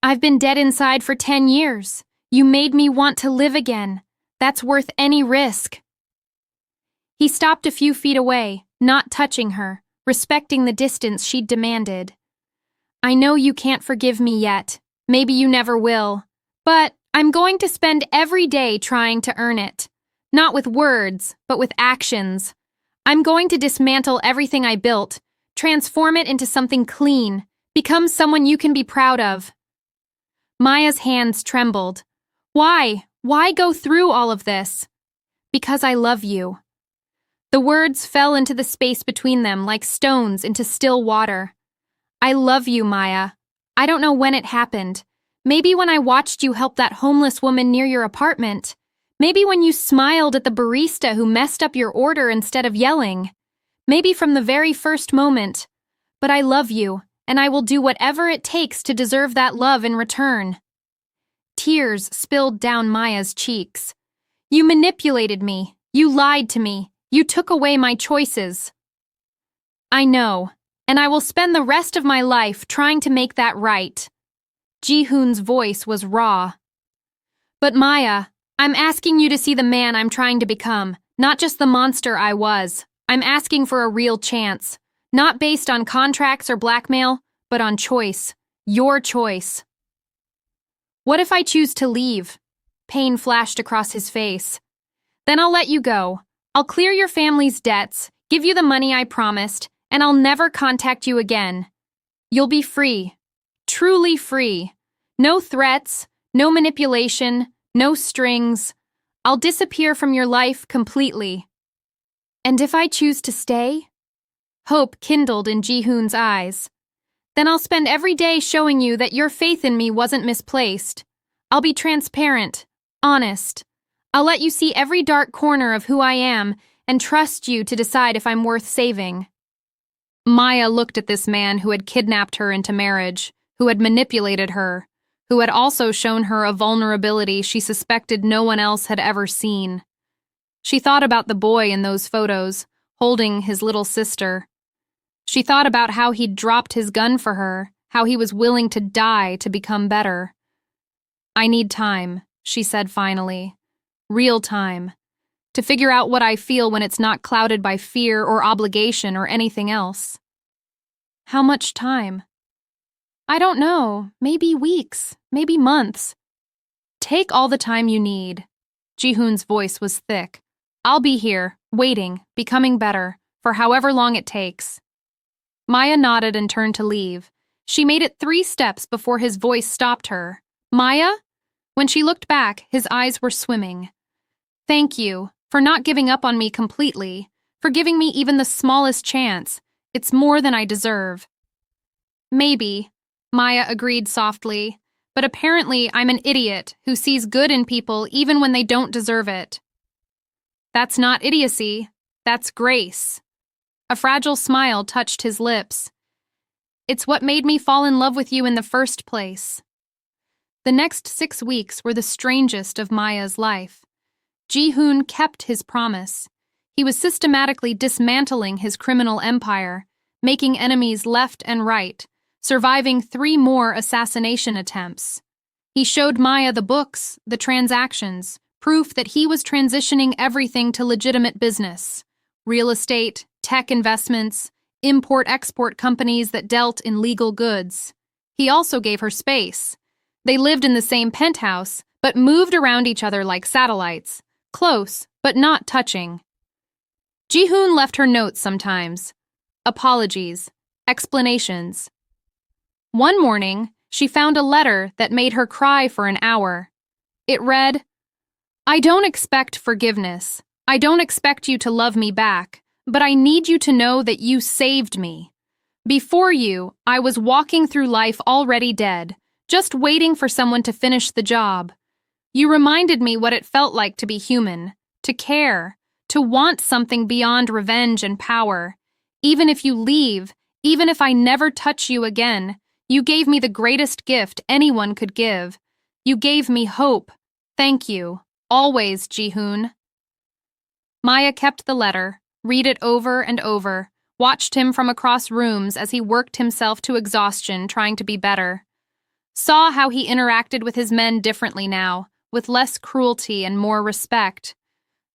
I've been dead inside for 10 years. You made me want to live again. That's worth any risk. He stopped a few feet away, not touching her, respecting the distance she'd demanded. I know you can't forgive me yet. Maybe you never will. But I'm going to spend every day trying to earn it. Not with words, but with actions. I'm going to dismantle everything I built, transform it into something clean, become someone you can be proud of. Maya's hands trembled. Why? Why go through all of this? Because I love you. The words fell into the space between them like stones into still water. I love you, Maya. I don't know when it happened. Maybe when I watched you help that homeless woman near your apartment. Maybe when you smiled at the barista who messed up your order instead of yelling. Maybe from the very first moment. But I love you, and I will do whatever it takes to deserve that love in return. Tears spilled down Maya's cheeks. You manipulated me. You lied to me. You took away my choices. I know, and I will spend the rest of my life trying to make that right. Ji-hoon's voice was raw. But Maya, I'm asking you to see the man I'm trying to become, not just the monster I was. I'm asking for a real chance, not based on contracts or blackmail, but on choice. Your choice. What if I choose to leave? Pain flashed across his face. Then I'll let you go. I'll clear your family's debts, give you the money I promised, and I'll never contact you again. You'll be free. Truly free. No threats, no manipulation, no strings. I'll disappear from your life completely. And if I choose to stay? Hope kindled in Ji-hoon's eyes. Then I'll spend every day showing you that your faith in me wasn't misplaced. I'll be transparent, honest. I'll let you see every dark corner of who I am and trust you to decide if I'm worth saving. Maya looked at this man who had kidnapped her into marriage, who had manipulated her, who had also shown her a vulnerability she suspected no one else had ever seen. She thought about the boy in those photos, holding his little sister. She thought about how he'd dropped his gun for her, how he was willing to die to become better. I need time, she said finally. Real time. To figure out what I feel when it's not clouded by fear or obligation or anything else. How much time? I don't know. Maybe weeks. Maybe months. Take all the time you need. Ji-hoon's voice was thick. I'll be here, waiting, becoming better, for however long it takes. Maya nodded and turned to leave. She made it 3 steps before his voice stopped her. Maya? When she looked back, his eyes were swimming. Thank you for not giving up on me completely, for giving me even the smallest chance. It's more than I deserve. Maybe, Maya agreed softly, but apparently I'm an idiot who sees good in people even when they don't deserve it. That's not idiocy, that's grace. A fragile smile touched his lips. It's what made me fall in love with you in the first place. The next 6 weeks were the strangest of Maya's life. Ji-hoon kept his promise. He was systematically dismantling his criminal empire, making enemies left and right, surviving 3 more assassination attempts. He showed Maya the books, the transactions, proof that he was transitioning everything to legitimate business. Real estate, tech investments, import-export companies that dealt in legal goods. He also gave her space. They lived in the same penthouse, but moved around each other like satellites, close, but not touching. Ji-hoon left her notes sometimes. Apologies, explanations. One morning, she found a letter that made her cry for an hour. It read, I don't expect forgiveness. I don't expect you to love me back, but I need you to know that you saved me. Before you, I was walking through life already dead, just waiting for someone to finish the job. You reminded me what it felt like to be human, to care, to want something beyond revenge and power. Even if you leave, even if I never touch you again, you gave me the greatest gift anyone could give. You gave me hope. Thank you. Always, Ji-hoon. Maya kept the letter, read it over and over, watched him from across rooms as he worked himself to exhaustion trying to be better. Saw how he interacted with his men differently now, with less cruelty and more respect.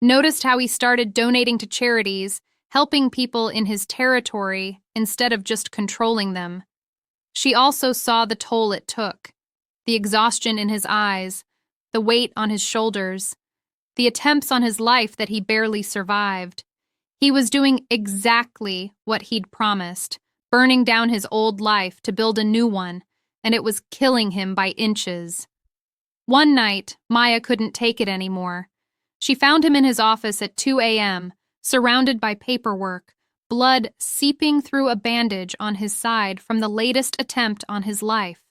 Noticed how he started donating to charities, helping people in his territory instead of just controlling them. She also saw the toll it took, the exhaustion in his eyes, the weight on his shoulders, the attempts on his life that he barely survived. He was doing exactly what he'd promised, burning down his old life to build a new one, and it was killing him by inches. One night, Maya couldn't take it anymore. She found him in his office at 2 a.m., surrounded by paperwork, blood seeping through a bandage on his side from the latest attempt on his life.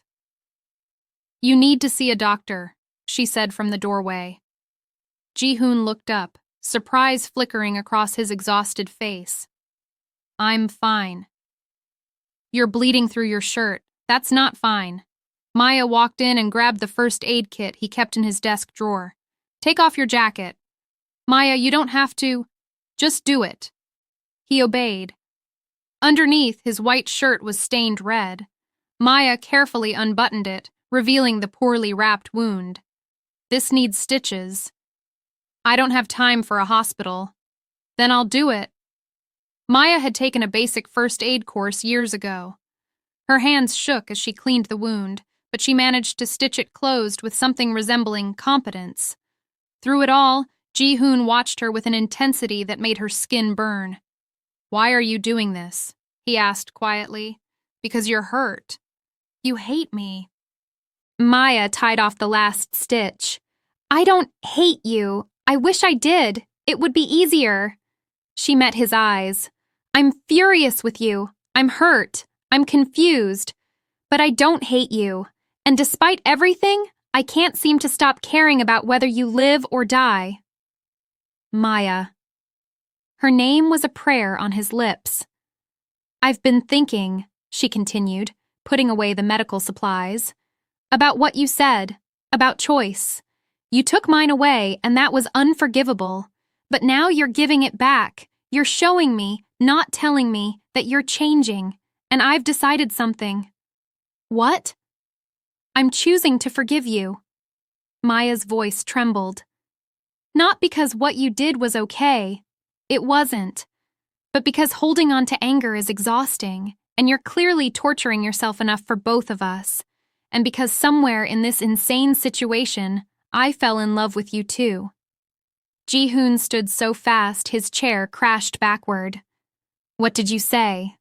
You need to see a doctor, she said from the doorway. Ji-hoon looked up, surprise flickering across his exhausted face. I'm fine. You're bleeding through your shirt. That's not fine. Maya walked in and grabbed the first aid kit he kept in his desk drawer. Take off your jacket. Maya, you don't have to. Just do it. He obeyed. Underneath, his white shirt was stained red. Maya carefully unbuttoned it, revealing the poorly wrapped wound. This needs stitches. I don't have time for a hospital. Then I'll do it. Maya had taken a basic first aid course years ago. Her hands shook as she cleaned the wound, but she managed to stitch it closed with something resembling competence. Through it all, Ji-hoon watched her with an intensity that made her skin burn. Why are you doing this? He asked quietly. Because you're hurt. You hate me. Maya tied off the last stitch. I don't hate you. I wish I did. It would be easier. She met his eyes. I'm furious with you. I'm hurt. I'm confused. But I don't hate you. And despite everything, I can't seem to stop caring about whether you live or die. Maya. Her name was a prayer on his lips. I've been thinking, she continued, putting away the medical supplies, about what you said, about choice. You took mine away, and that was unforgivable. But now you're giving it back. You're showing me, not telling me, that you're changing, and I've decided something. What? I'm choosing to forgive you. Maya's voice trembled. Not because what you did was okay. It wasn't. But because holding on to anger is exhausting, and you're clearly torturing yourself enough for both of us. And because somewhere in this insane situation, I fell in love with you too. Ji-hoon stood so fast his chair crashed backward. What did you say?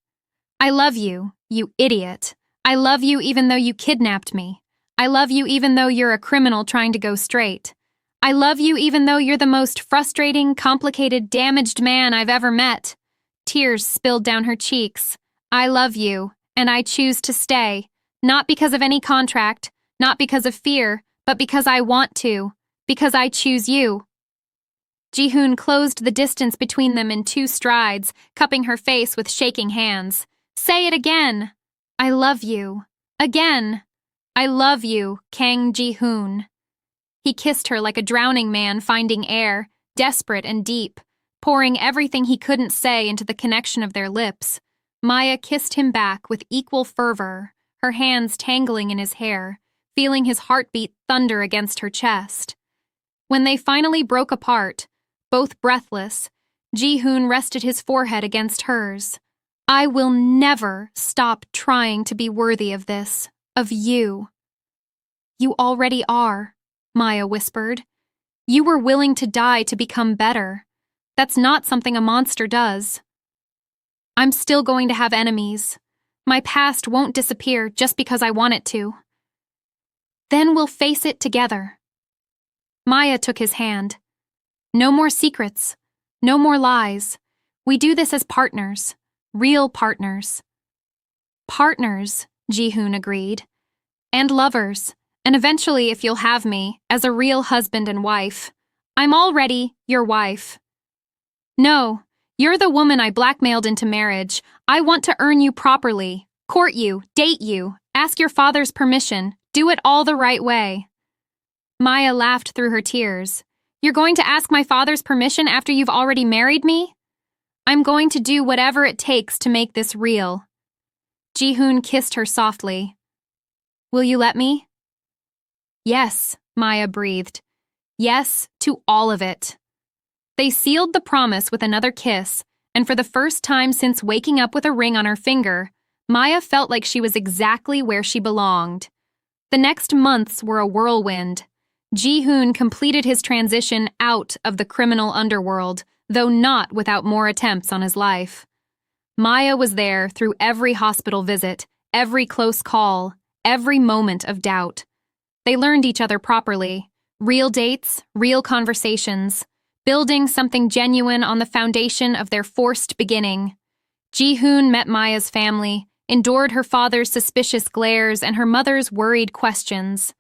I love you, you idiot. I love you even though you kidnapped me. I love you even though you're a criminal trying to go straight. I love you even though you're the most frustrating, complicated, damaged man I've ever met. Tears spilled down her cheeks. I love you, and I choose to stay. Not because of any contract, not because of fear, but because I want to. Because I choose you. Ji-hoon closed the distance between them in 2 strides, cupping her face with shaking hands. Say it again. I love you. Again. I love you, Kang Ji-hoon. He kissed her like a drowning man finding air, desperate and deep, pouring everything he couldn't say into the connection of their lips. Maya kissed him back with equal fervor, her hands tangling in his hair, feeling his heartbeat thunder against her chest. When they finally broke apart, both breathless, Ji-hoon rested his forehead against hers. I will never stop trying to be worthy of this, of you. You already are, Maya whispered. You were willing to die to become better. That's not something a monster does. I'm still going to have enemies. My past won't disappear just because I want it to. Then we'll face it together. Maya took his hand. No more secrets. No more lies. We do this as partners. Real partners. Partners, Ji-hoon agreed. And lovers. And eventually, if you'll have me, as a real husband and wife. I'm already your wife. No, you're the woman I blackmailed into marriage. I want to earn you properly. Court you, date you, ask your father's permission, do it all the right way. Maya laughed through her tears. You're going to ask my father's permission after you've already married me? I'm going to do whatever it takes to make this real. Ji-hoon kissed her softly. Will you let me? Yes, Maya breathed. Yes to all of it. They sealed the promise with another kiss, and for the first time since waking up with a ring on her finger, Maya felt like she was exactly where she belonged. The next months were a whirlwind. Ji-hoon completed his transition out of the criminal underworld, though not without more attempts on his life. Maya was there through every hospital visit, every close call, every moment of doubt. They learned each other properly. Real dates, real conversations, building something genuine on the foundation of their forced beginning. Ji-hoon met Maya's family, endured her father's suspicious glares and her mother's worried questions.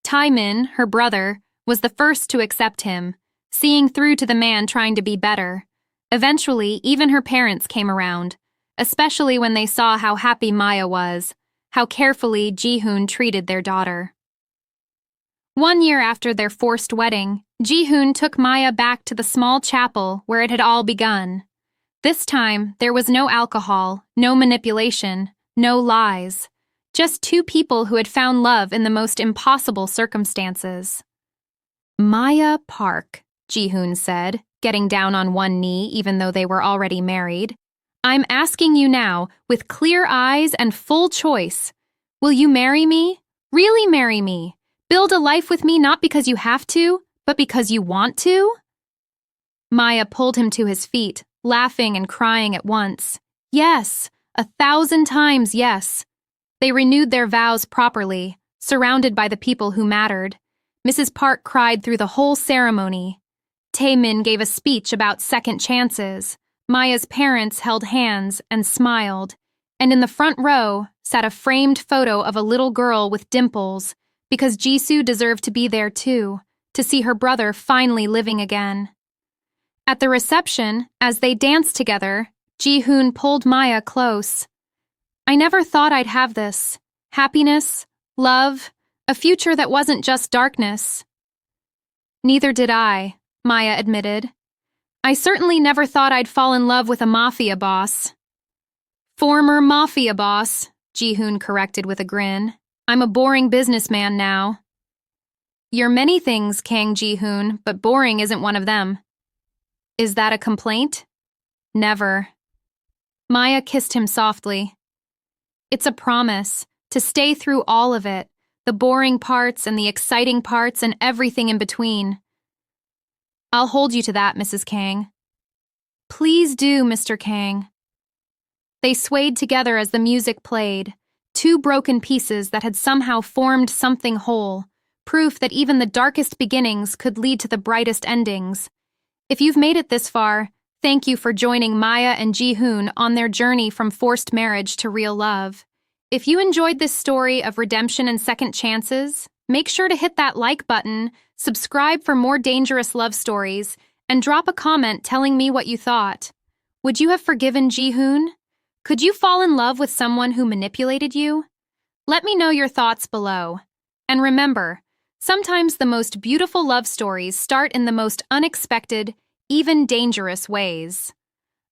Tae-min, her brother, was the first to accept him, seeing through to the man trying to be better. Eventually, even her parents came around. especially when they saw how happy Maya was, how carefully Ji-hoon treated their daughter. 1 year after their forced wedding, Ji-hoon took Maya back to the small chapel where it had all begun. This time, there was no alcohol, no manipulation, no lies. Just two people who had found love in the most impossible circumstances. "Maya Park," Ji-hoon said, getting down on one knee even though they were already married. "I'm asking you now, with clear eyes and full choice. Will you marry me? Really marry me? Build a life with me not because you have to, but because you want to?" Maya pulled him to his feet, laughing and crying at once. Yes, 1,000 times yes. They renewed their vows properly, surrounded by the people who mattered. Mrs. Park cried through the whole ceremony. Tae-min gave a speech about second chances. Maya's parents held hands and smiled. And in the front row sat a framed photo of a little girl with dimples, because Jisoo deserved to be there too, to see her brother finally living again. At the reception, as they danced together, Ji-hoon pulled Maya close. "I never thought I'd have this. Happiness, love, a future that wasn't just darkness." "Neither did I," Maya admitted. "I certainly never thought I'd fall in love with a mafia boss." "Former mafia boss," Ji-hoon corrected with a grin. "I'm a boring businessman now." "You're many things, Kang Ji-hoon, but boring isn't one of them." "Is that a complaint?" "Never." Maya kissed him softly. "It's a promise to stay through all of it, the boring parts and the exciting parts and everything in between." "I'll hold you to that, Mrs. Kang." "Please do, Mr. Kang." They swayed together as the music played, two broken pieces that had somehow formed something whole, proof that even the darkest beginnings could lead to the brightest endings. If you've made it this far, thank you for joining Maya and Ji-hoon on their journey from forced marriage to real love. If you enjoyed this story of redemption and second chances, make sure to hit that like button, subscribe for more dangerous love stories, and drop a comment telling me what you thought. Would you have forgiven Ji-hoon? Could you fall in love with someone who manipulated you? Let me know your thoughts below. And remember, sometimes the most beautiful love stories start in the most unexpected, even dangerous ways.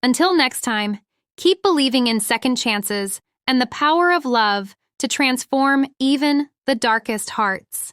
Until next time, keep believing in second chances and the power of love to transform even the darkest hearts.